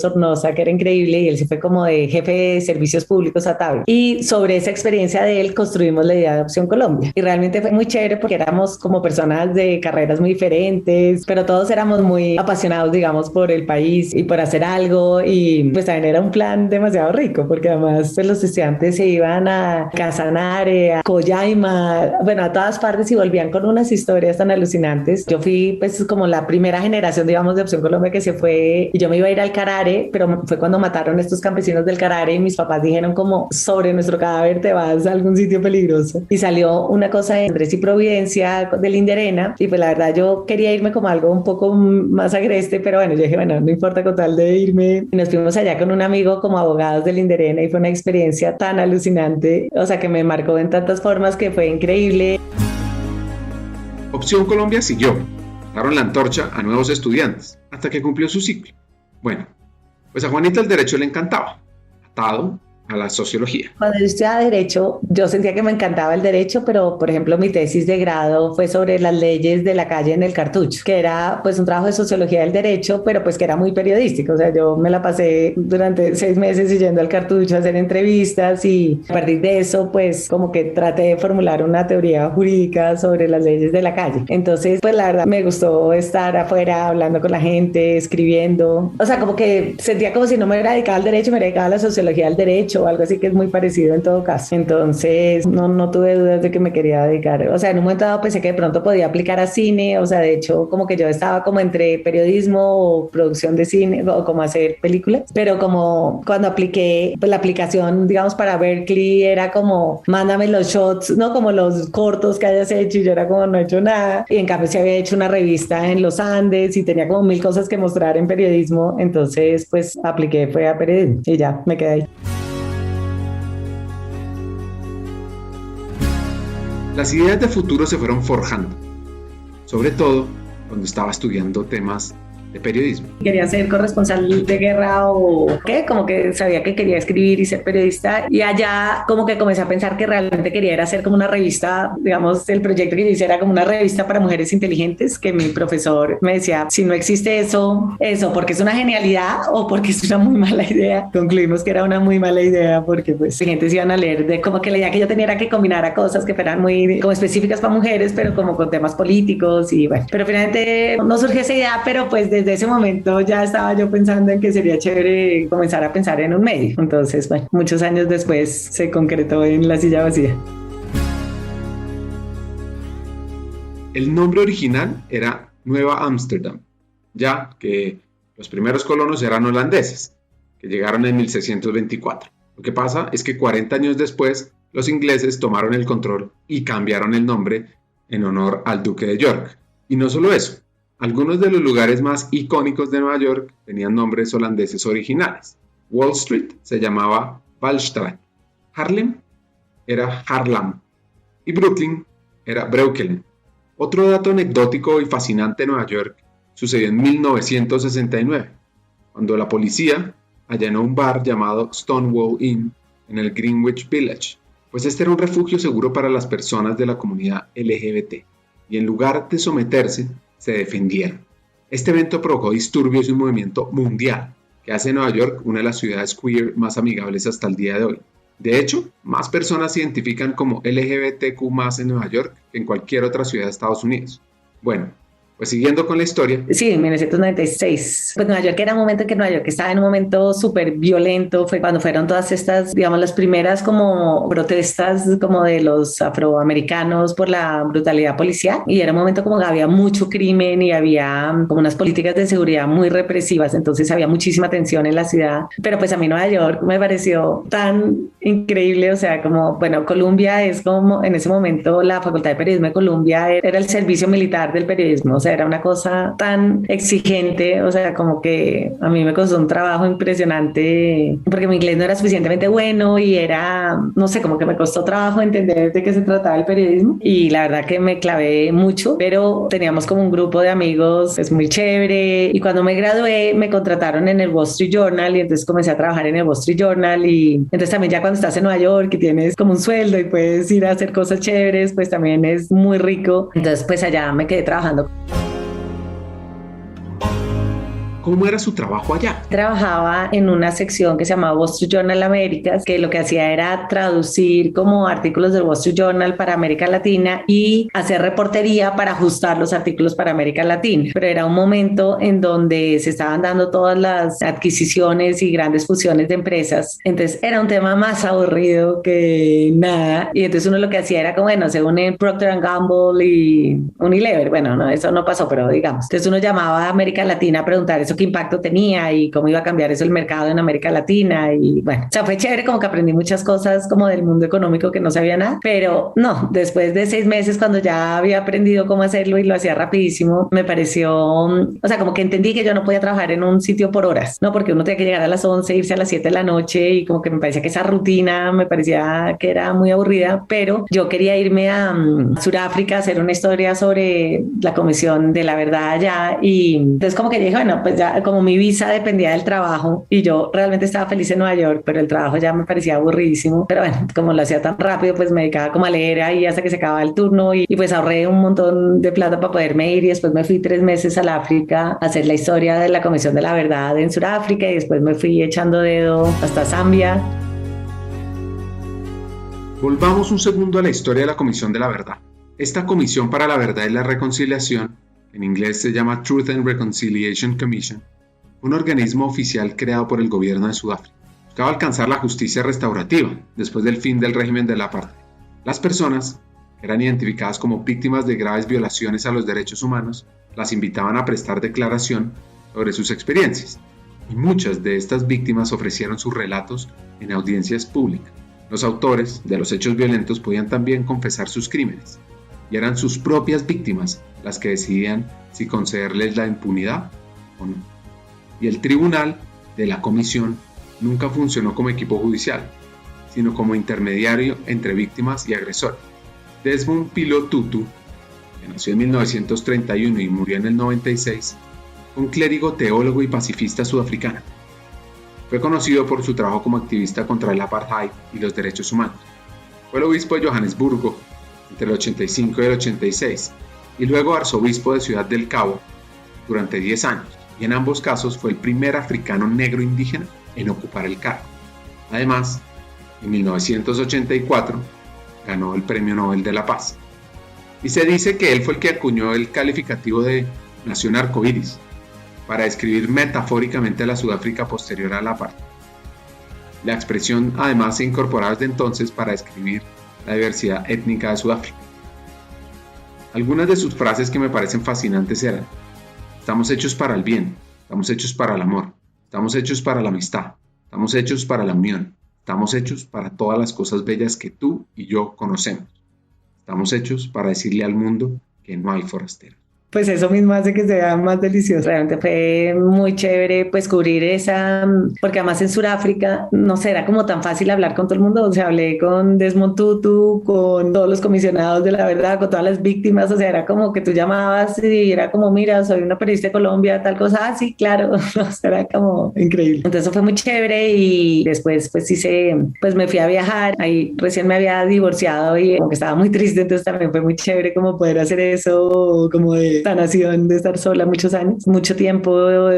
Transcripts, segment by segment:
Sornosa, que era increíble, y él se fue como de jefe de servicios públicos a Tabla. Y sobre esa experiencia de él construimos la idea de Opción Colombia. Y realmente fue muy chévere porque éramos como personas de carreras muy diferentes, pero todos éramos muy apasionados, digamos, por el país y por hacer algo. Y pues también era un plan demasiado rico porque además pues, los estudiantes se iban a Casanare, a Collaima, bueno, a todas partes y volvían con unas historias tan alucinantes. Yo fui pues como la primera generación, digamos, de Opción Colombia que se fue y yo me iba a ir al Carare, pero fue cuando mataron a estos campesinos del Carare y mis papás dijeron como sobre nuestro cadáver te vas a algún sitio peligroso. Y salió una cosa de Andrés y Providencia de Linderena y pues la verdad yo quería irme como algo un poco más agreste, pero bueno, yo dije, bueno, no importa con tal de irme. Y nos fuimos allá con un amigo como abogados de Linderena y fue una experiencia tan alucinante, o sea que me marcó en tantas formas que fue increíble. Opción Colombia siguió. Daron la antorcha a nuevos estudiantes hasta que cumplió su ciclo. Bueno, pues a Juanita el derecho le encantaba, atado a la sociología. Cuando yo estudiaba Derecho, yo sentía que me encantaba el derecho, pero por ejemplo mi tesis de grado fue sobre las leyes de la calle en el cartucho, que era pues un trabajo de sociología del derecho, pero pues que era muy periodístico. O sea, yo me la pasé durante 6 meses yendo al cartucho a hacer entrevistas y a partir de eso pues como que traté de formular una teoría jurídica sobre las leyes de la calle. Entonces pues la verdad me gustó estar afuera hablando con la gente, escribiendo. O sea, como que sentía como si no me hubiera dedicado al derecho, me hubiera dedicado a la sociología del derecho o algo así que es muy parecido en todo caso. Entonces no tuve dudas de que me quería dedicar. O sea, en un momento dado pensé que de pronto podía aplicar a cine. O sea, de hecho como que yo estaba como entre periodismo o producción de cine o como hacer películas. Pero como cuando apliqué, pues la aplicación digamos para Berkeley era como mándame los shots, no como los cortos que hayas hecho y yo era como no he hecho nada. Y en cambio se había hecho una revista en los Andes y tenía como 1000 cosas que mostrar en periodismo. Entonces pues apliqué fue a periodismo y ya me quedé ahí. Las ideas de futuro se fueron forjando, sobre todo cuando estaba estudiando temas de periodismo. Quería ser corresponsal de guerra o qué, como que sabía que quería escribir y ser periodista y allá como que comencé a pensar que realmente quería era hacer como una revista, digamos, el proyecto que yo hice era como una revista para mujeres inteligentes, que mi profesor me decía, si no existe eso, porque es una genialidad o porque es una muy mala idea. Concluimos que era una muy mala idea porque pues gente se iban a leer de como que la idea que yo tenía era que combinara cosas que fueran muy como específicas para mujeres, pero como con temas políticos y bueno, pero finalmente no surgió esa idea, pero pues desde ese momento ya estaba yo pensando en que sería chévere comenzar a pensar en un medio. Entonces, bueno, muchos años después se concretó en La Silla Vacía. El nombre original era Nueva Ámsterdam, ya que los primeros colonos eran holandeses, que llegaron en 1624. Lo que pasa es que 40 años después, los ingleses tomaron el control y cambiaron el nombre en honor al duque de York. Y no solo eso, algunos de los lugares más icónicos de Nueva York tenían nombres holandeses originales. Wall Street se llamaba Wallstraat, Harlem era Haarlem y Brooklyn era Breukelen. Otro dato anecdótico y fascinante de Nueva York sucedió en 1969, cuando la policía allanó un bar llamado Stonewall Inn en el Greenwich Village, pues este era un refugio seguro para las personas de la comunidad LGBT, y en lugar de someterse, se defendieron. Este evento provocó disturbios y un movimiento mundial que hace Nueva York una de las ciudades queer más amigables hasta el día de hoy. De hecho, más personas se identifican como LGBTQ+ en Nueva York que en cualquier otra ciudad de Estados Unidos. Bueno, pues siguiendo con la historia. Sí, en 1996. Pues Nueva York era un momento en que Nueva York estaba en un momento súper violento. Fue cuando fueron todas estas, digamos, las primeras como protestas como de los afroamericanos por la brutalidad policial. Y era un momento como que había mucho crimen y había como unas políticas de seguridad muy represivas. Entonces había muchísima tensión en la ciudad. Pero pues a mí Nueva York me pareció tan increíble. O sea, como, bueno, Columbia es como en ese momento la Facultad de Periodismo de Columbia era el servicio militar del periodismo. O sea, era una cosa tan exigente, o sea, como que a mí me costó un trabajo impresionante porque mi inglés no era suficientemente bueno y era, no sé, como que me costó trabajo entender de qué se trataba el periodismo y la verdad que me clavé mucho, pero teníamos como un grupo de amigos, es muy chévere y cuando me gradué me contrataron en el Wall Street Journal y entonces comencé a trabajar en el Wall Street Journal y entonces también ya cuando estás en Nueva York y tienes como un sueldo y puedes ir a hacer cosas chéveres, pues también es muy rico, entonces pues allá me quedé trabajando. ¿Cómo era su trabajo allá? Trabajaba en una sección que se llamaba Wall Street Journal Américas, que lo que hacía era traducir como artículos del Wall Street Journal para América Latina y hacer reportería para ajustar los artículos para América Latina. Pero era un momento en donde se estaban dando todas las adquisiciones y grandes fusiones de empresas. Entonces era un tema más aburrido que nada. Y entonces uno lo que hacía era como, bueno, se unen Procter & Gamble y Unilever. Bueno, no, eso no pasó, pero digamos. Entonces uno llamaba a América Latina a preguntar eso qué impacto tenía y cómo iba a cambiar eso el mercado en América Latina. Y bueno, o sea, fue chévere, como que aprendí muchas cosas como del mundo económico que no sabía nada, pero no, después de 6 meses cuando ya había aprendido cómo hacerlo y lo hacía rapidísimo, me pareció, o sea, como que entendí que yo no podía trabajar en un sitio por horas, ¿no? Porque uno tenía que llegar a las 11, irse a las 7 de la noche y como que me parecía que esa rutina me parecía que era muy aburrida, pero yo quería irme a Sudáfrica a hacer una historia sobre la Comisión de la Verdad allá y entonces como que dije, bueno, pues ya como mi visa dependía del trabajo y yo realmente estaba feliz en Nueva York, pero el trabajo ya me parecía aburridísimo, pero bueno, como lo hacía tan rápido, pues me dedicaba como a leer ahí hasta que se acababa el turno y pues ahorré un montón de plata para poderme ir y después me fui 3 meses al África a hacer la historia de la Comisión de la Verdad en Sudáfrica y después me fui echando dedo hasta Zambia. Volvamos un segundo a la historia de la Comisión de la Verdad. Esta Comisión para la Verdad y la Reconciliación, en inglés se llama Truth and Reconciliation Commission, un organismo oficial creado por el gobierno de Sudáfrica. Buscaba alcanzar la justicia restaurativa después del fin del régimen del apartheid. Las personas que eran identificadas como víctimas de graves violaciones a los derechos humanos las invitaban a prestar declaración sobre sus experiencias, y muchas de estas víctimas ofrecieron sus relatos en audiencias públicas. Los autores de los hechos violentos podían también confesar sus crímenes, y eran sus propias víctimas las que decidían si concederles la impunidad o no. Y el tribunal de la comisión nunca funcionó como equipo judicial, sino como intermediario entre víctimas y agresores. Desmond Pilo Tutu, que nació en 1931 y murió en el 96, fue un clérigo, teólogo y pacifista sudafricano. Fue conocido por su trabajo como activista contra el apartheid y los derechos humanos. Fue el obispo de Johannesburgo entre el 85 y el 86 y luego arzobispo de Ciudad del Cabo durante 10 años. Y en ambos casos fue el primer africano negro indígena en ocupar el cargo. Además, en 1984 ganó el Premio Nobel de la Paz. Y se dice que él fue el que acuñó el calificativo de nación arcoíris para describir metafóricamente la Sudáfrica posterior a la apartheid. La expresión además se incorporaba desde entonces para describir la diversidad étnica de Sudáfrica. Algunas de sus frases que me parecen fascinantes eran: estamos hechos para el bien, estamos hechos para el amor, estamos hechos para la amistad, estamos hechos para la unión, estamos hechos para todas las cosas bellas que tú y yo conocemos. Estamos hechos para decirle al mundo que no hay forasteros. Pues eso mismo hace que sea más delicioso. Realmente fue muy chévere pues cubrir esa, porque además en Sudáfrica, no sé, era como tan fácil hablar con todo el mundo. O sea, hablé con Desmond Tutu, con todos los comisionados de la verdad, con todas las víctimas. O sea, era como que tú llamabas y era como, mira, soy una periodista de Colombia, tal cosa. Ah, sí, claro. O sea, era como increíble. Entonces eso fue muy chévere y después pues pues me fui a viajar. Ahí recién me había divorciado y como que estaba muy triste, entonces también fue muy chévere como poder hacer eso, como de sanación, de estar sola muchos años, mucho tiempo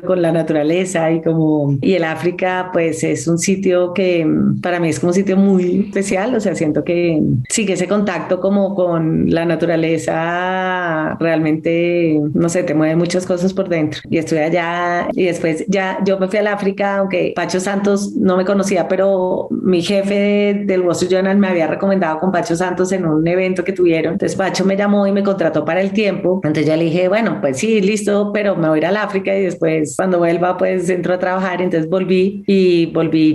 con la naturaleza y el África pues es un sitio que para mí es como un sitio muy especial. O sea, siento que sí, que ese contacto como con la naturaleza realmente, no sé, te mueve muchas cosas por dentro. Y estuve allá y después ya yo me fui al África, aunque Pacho Santos no me conocía, pero mi jefe del Wall Street Journal me había recomendado con Pacho Santos en un evento que tuvieron. Entonces Pacho me llamó y me contrató para el tiempo. Entonces ya le dije, bueno, pues sí, listo, pero me voy a ir al África y después cuando vuelva pues entro a trabajar. Entonces volví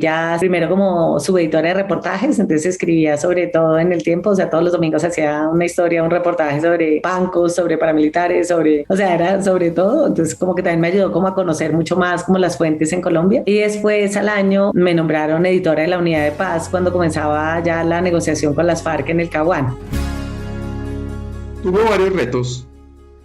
ya primero como subeditora de reportajes, entonces escribía sobre todo en el tiempo, o sea, todos los domingos hacía una historia, un reportaje sobre bancos, sobre paramilitares, o sea, era sobre todo. Entonces como que también me ayudó como a conocer mucho más como las fuentes en Colombia. Y después al año me nombraron editora de la Unidad de Paz cuando comenzaba ya la negociación con las FARC en el Caguán. Tuvo varios retos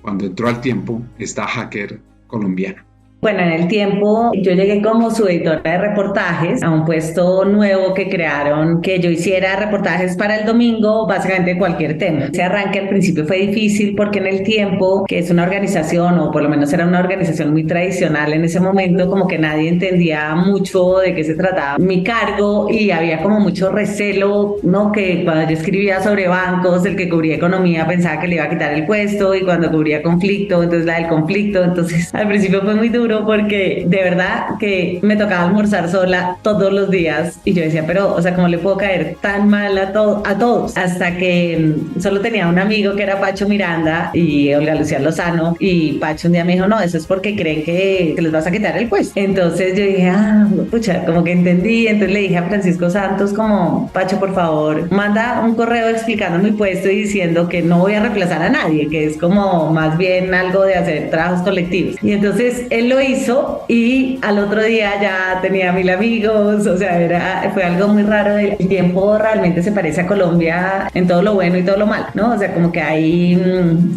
cuando entró al tiempo esta hacker colombiana. Bueno, en el tiempo yo llegué como subeditora de reportajes a un puesto nuevo que crearon, que yo hiciera reportajes para el domingo, básicamente cualquier tema. Ese arranque al principio fue difícil porque en el tiempo, que es una organización, o por lo menos era una organización muy tradicional en ese momento, como que nadie entendía mucho de qué se trataba mi cargo y había como mucho recelo, ¿no? Que cuando yo escribía sobre bancos, el que cubría economía pensaba que le iba a quitar el puesto, y cuando cubría conflicto, entonces la del conflicto. Entonces al principio fue muy duro porque de verdad que me tocaba almorzar sola todos los días y yo decía, pero, o sea, ¿cómo le puedo caer tan mal a todos? Hasta que solo tenía un amigo que era Pacho Miranda y Olga Lucía Lozano, y Pacho un día me dijo, no, eso es porque creen que les vas a quitar el puesto. Entonces yo dije, pucha, como que entendí. Entonces le dije a Francisco Santos como, Pacho, por favor, manda un correo explicando mi puesto y diciendo que no voy a reemplazar a nadie, que es como más bien algo de hacer trabajos colectivos. Y entonces él lo hizo y al otro día ya tenía 1000 amigos. O sea, fue algo muy raro. El tiempo realmente se parece a Colombia en todo lo bueno y todo lo malo, ¿no? O sea, como que hay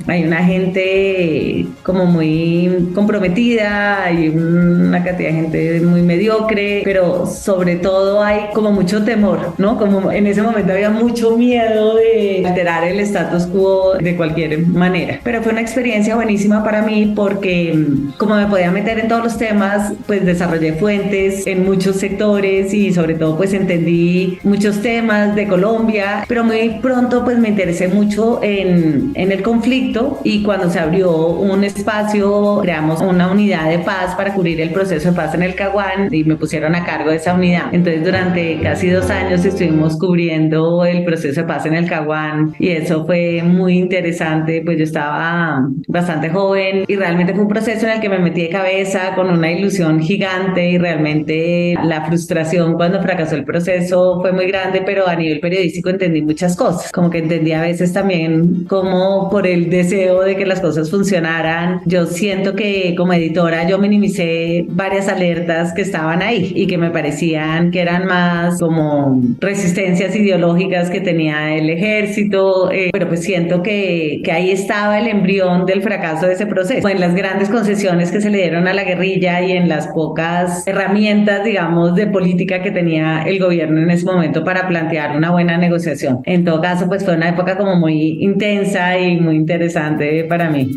una gente como muy comprometida, hay una cantidad de gente muy mediocre, pero sobre todo hay como mucho temor, ¿no? Como en ese momento había mucho miedo de alterar el status quo de cualquier manera. Pero fue una experiencia buenísima para mí porque como me podía meter en todos los temas, pues desarrollé fuentes en muchos sectores y sobre todo pues entendí muchos temas de Colombia, pero muy pronto pues me interesé mucho en el conflicto, y cuando se abrió un espacio creamos una unidad de paz para cubrir el proceso de paz en el Caguán y me pusieron a cargo de esa unidad. Entonces durante casi 2 años estuvimos cubriendo el proceso de paz en el Caguán y eso fue muy interesante. Pues yo estaba bastante joven y realmente fue un proceso en el que me metí de cabeza con una ilusión gigante, y realmente la frustración cuando fracasó el proceso fue muy grande, pero a nivel periodístico entendí muchas cosas, como que entendí a veces también como por el deseo de que las cosas funcionaran, yo siento que como editora yo minimicé varias alertas que estaban ahí y que me parecían que eran más como resistencias ideológicas que tenía el ejército, pero pues siento que ahí estaba el embrión del fracaso de ese proceso, en las grandes concesiones que se le dieron a la guerrilla y en las pocas herramientas, digamos, de política que tenía el gobierno en ese momento para plantear una buena negociación. En todo caso, pues fue una época como muy intensa y muy interesante para mí.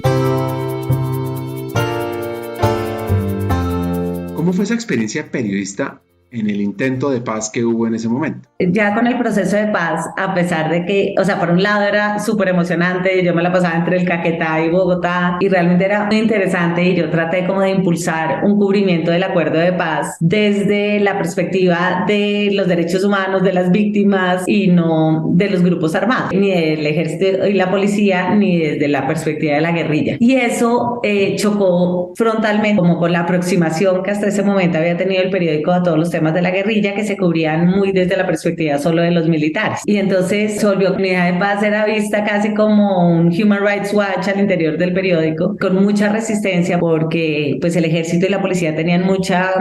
¿Cómo fue esa experiencia periodista en el intento de paz que hubo en ese momento? Ya con el proceso de paz, a pesar de que, o sea, por un lado era súper emocionante, yo me la pasaba entre el Caquetá y Bogotá y realmente era muy interesante, y yo traté como de impulsar un cubrimiento del acuerdo de paz desde la perspectiva de los derechos humanos, de las víctimas y no de los grupos armados, ni del ejército y la policía, ni desde la perspectiva de la guerrilla. Y eso chocó frontalmente como con la aproximación que hasta ese momento había tenido el periódico a todos los temas de la guerrilla, que se cubrían muy desde la perspectiva solo de los militares. Y entonces se volvió Unidad de Paz, era vista casi como un Human Rights Watch al interior del periódico, con mucha resistencia porque pues el ejército y la policía tenían mucha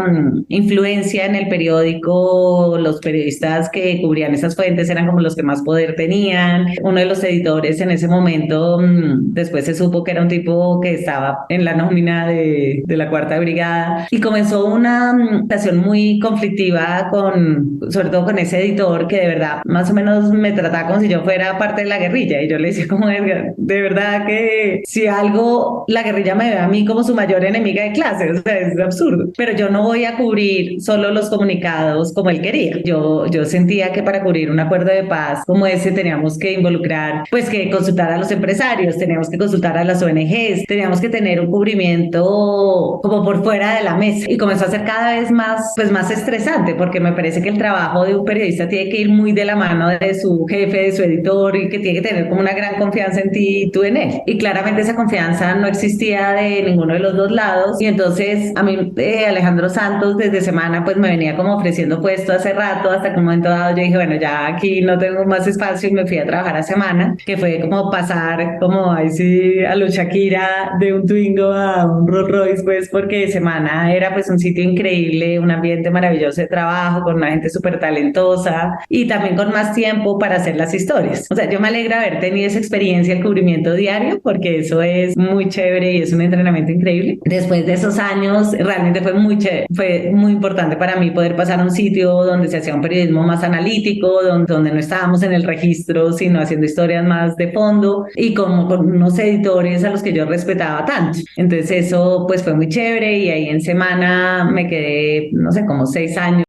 influencia en el periódico. Los periodistas que cubrían esas fuentes eran como los que más poder tenían. Uno de los editores en ese momento, después se supo que era un tipo que estaba en la nómina de la Cuarta Brigada, y comenzó una relación muy conflictiva sobre todo con ese editor, que de verdad más o menos me trataba como si yo fuera parte de la guerrilla, y yo le decía como, Edgar, de verdad que si algo la guerrilla me ve a mí como su mayor enemiga de clase, o sea, es absurdo, pero yo no voy a cubrir solo los comunicados como él quería. Yo sentía que para cubrir un acuerdo de paz como ese teníamos que involucrar, pues que consultar a los empresarios, teníamos que consultar a las ONGs, teníamos que tener un cubrimiento como por fuera de la mesa, y comenzó a ser cada vez más, pues más estresante, porque me parece que el trabajo de un periodista tiene que ir muy de la mano de su jefe, de su editor, y que tiene que tener como una gran confianza en ti y tú en él. Y claramente esa confianza no existía de ninguno de los dos lados. Y entonces a mí Alejandro Santos desde Semana pues me venía como ofreciendo puesto hace rato, hasta que un momento dado yo dije, bueno, ya aquí no tengo más espacio, y me fui a trabajar a Semana, que fue como pasar como ahí sí a lo Shakira de un Twingo a un Rolls Royce, pues porque Semana era pues un sitio increíble, un ambiente maravilloso maravilloso trabajo, con una gente súper talentosa y también con más tiempo para hacer las historias. O sea, yo me alegra haber tenido esa experiencia, el cubrimiento diario, porque eso es muy chévere y es un entrenamiento increíble. Después de esos años, realmente fue muy chévere, fue muy importante para mí poder pasar a un sitio donde se hacía un periodismo más analítico, donde no estábamos en el registro, sino haciendo historias más de fondo y como con unos editores a los que yo respetaba tanto. Entonces eso pues fue muy chévere y ahí en Semana me quedé, no sé, como 6 años.